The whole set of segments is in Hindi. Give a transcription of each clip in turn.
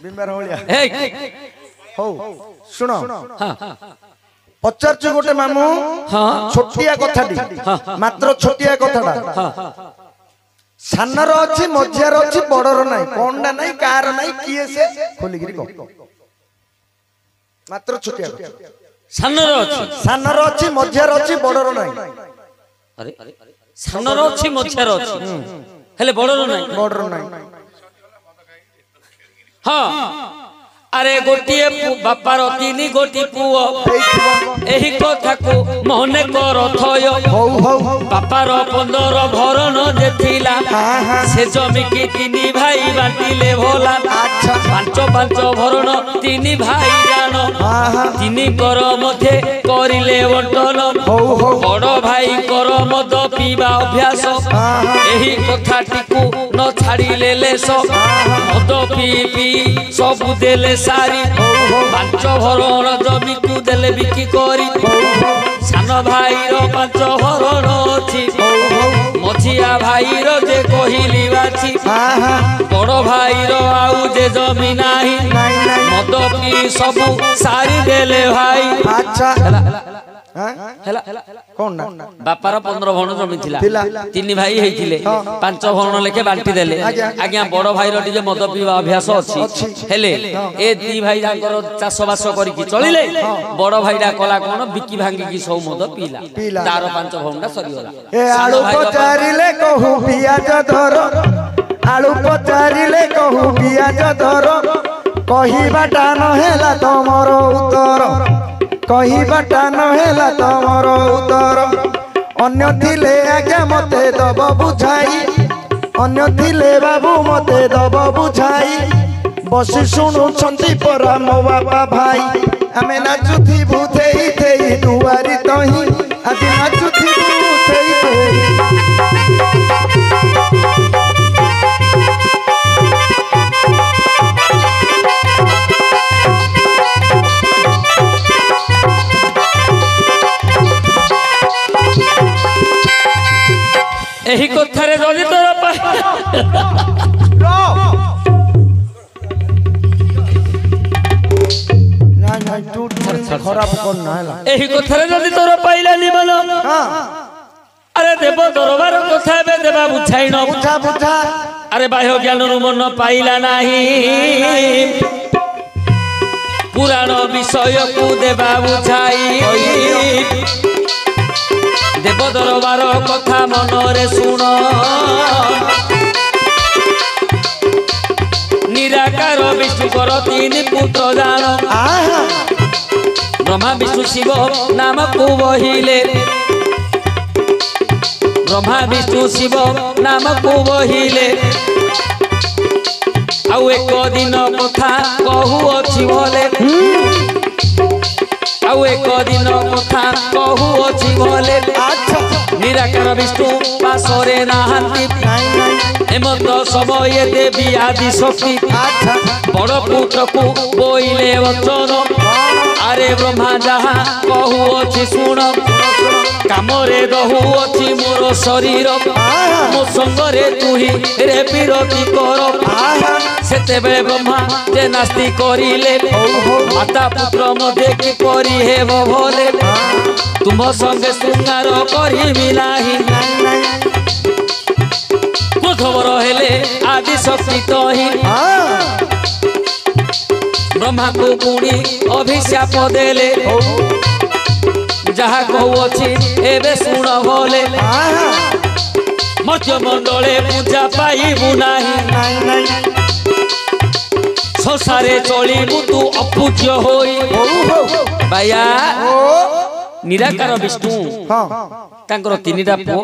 बिंबार होलिया हो सुनो पचार गोटे मामू छोटिया कथा मात्र छोटिया कथा सानर अच्छी मझियार अच्छी बड़र नाई कौनटा नाई कार नाई किए से खोलिक मात्र छोटिया सानर अच्छी मझियार अच्छी बड़र नाई अरे सानर अच्छी मझियार अच्छी हेले बड़र नाई हाँ अरे गोटिए बापार तीन गोटी पुओ एही कथा को मने कर थय बापार 15 भरण जे थिला से जमी की तीन भाई बांटिले भोला पांच पांच भरण तीन भाई जानो तीन कर मध्य करिले बंटन बड़ भाई कर मद पीवा अभ्यास एही कथाटी को न छाड़िले लेस मद पी पी सब देले सारी पांच भरण जमी को देले बिकी करी सान भाई रो पांच भरण अछि मझिया भाई रो जे कहिली बाची बड़ भाई रो आउ जे जमी नाही मद पी सब सारी देले भाई अच्छा कौन बापार 15 भरण जमी थिला तीन भाई हेथिले 5 भरण लेके बांटी देले आज्ञा बड़ भाई रो जे मद पीवा अभ्यास अछि हेले ए दी भाई जाकर चाष बास करिकि चलिले बड़ भाईडा कला कोन बिकी भांगी की सब मद पीला तार 5 भरणटा सरी होला ए आलू पचारिले कहू पियाज धर आलू पचारिले कहू पियाज धर कहिबाटा न हेला तमरो उत्तर कहिबाटा न हेला तमर उत्तर अन्य थिले आज्ञा मते दब बुझाई अन्य थिले बाबू मते दब बुझाई बसी शुणुछंती परा मो बापा भाई आमे नाचुथी भूथेई थेई दुआरी तही आज नाचुथी भूथेई थेई एही कथारे जदि तोर खराब करना है एही कथारे जदि तोर पाइला निबल अरे देव दरबार कथा बे देवा बुझाई न बुझा बुझा अरे बाह्य ज्ञान रु मन पाइला नाही पुराण विषय को देवा बुझाई देव दरबार कथा मनरे शुण निराकार विष्णुकर 3 पुत्र जान ब्रह्मा विष्णु शिव नाम को बहिले ब्रह्मा विष्णु शिव नाम को बहिले आउ एक दिन कथा कहू अछि भले आउ एक दिन कथा कहू अछि भले निराकार विष्णु पासरे नाहंती हेमंत समय देवी आदि शक्ति बड़ पुत्र को बोइले वचन अरे ब्रह्मा जहा कहू अछि शुण कामरे रहू अछि मोर शरीर मो संगरे तुही रे विरति कर सेते बेले ब्रह्मा जे नास्ति करिले माता पुत्र मध्य की परि हेब भले तुम संगे श्रृंगार करिबि नाही खबर हेले आदि शक्ति तही ब्रह्मा को पुणी अभिशाप देले जहा कहू अछि एबे शुण भले मध्य मंडले पूजा पाइबु नाही संसारे चलिबु तू अपूज्य होई बाया निराकार विष्णु तांकर 3टा पुओ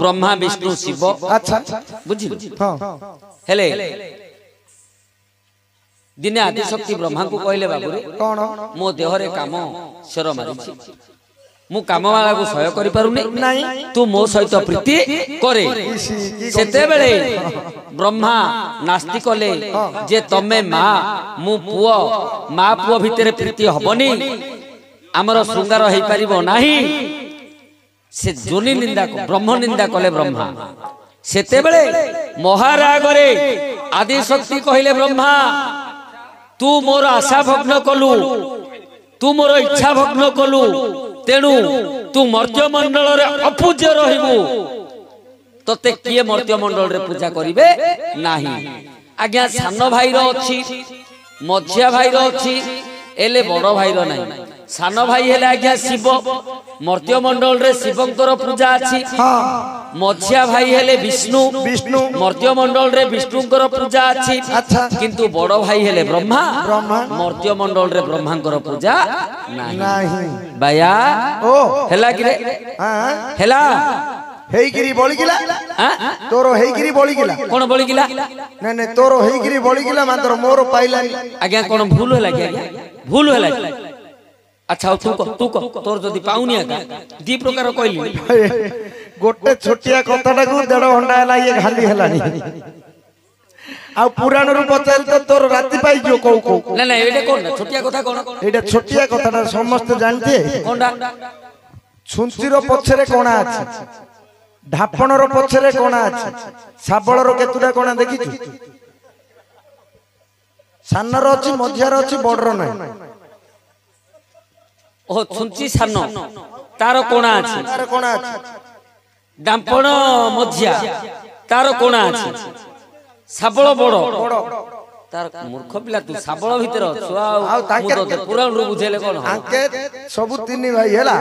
ब्रह्मा विष्णु शिव अच्छा बुझिल हेले दिने आदि शक्ति ब्रह्मा को कहले बाबू रे कौन मो देहरे काम शेर मारिछि मु काम वाला को सहय करि पारुनी नहीं तू मो सहित प्रीति करे सेते बेले ब्रह्मा नास्ति कले जे तमे मां मु पुओ मां पुओ भितरे प्रीति हबनी आमर श्रृंगार हेई परिबो नाही से जोनी निंदा को ब्रह्म निंदा कले ब्रह्मा सेते बेले महारागरे आदि शक्ति कहले ब्रह्मा तू मोर आशा भग्न कलु तू मोर इच्छा भग्न कलु तेणु तू मर्त्य मंडल रे अपूज्य रहिबु तते किए मर्त्य मंडल रे पूजा करिवे नाही आज्ञा सान भाई रो अछि मझिया भाई रो अछि एले बड़ भाई रो नाही सान भाई हेले आज्ञा शिव मर्त्य मंडल रे शिवंकर पूजा अछि मझिया भाई हेले विष्णु विष्णु मर्त्य मंडल रे विष्णुंकर पूजा अछि अच्छा किंतु बड़ भाई हेले ब्रह्मा ब्रह्मा मर्त्य मंडल रे ब्रह्मांकर पूजा नाही नाही बाया ओ हेला कि रे हां हेला हेइगिरी बळिगिला तोरो हेइगिरी बळिगिला कोन बळिगिला नै नै तोरो हेइगिरी बळिगिला मात्र मोर पाइलानी आज्ञा कोन भूल होला कि आज्ञा भूल होला अच्छा तू कह तोर जदी पाउनी आज्ञा दी प्रकार कहली गोटे छोटिया कथाटा को 1.5 घंटा हला ये खाली हलानी आ पुराण रू पचाल तो तोर राति पाई जो को ना ना एडे कोन छोटिया कथा कोन एटा छोटिया कथाटा समस्त जानते कोनडा छुंचीर पछरे कोणा अछि ढापणर पछरे कोणा अछि साबळर केतुडा कोणा देखिछु सानर अछि मध्यर अछि बडर नै ओ छुंची सानो तार कोणा अछि तार कोणा अछि डांपण मझिया तार कोणा अछि साबळ बड़ तार मूर्ख पिला तू साबळ भितर छु आ पुराण रू बुझेले कोन आके सब तीन भाई हैला।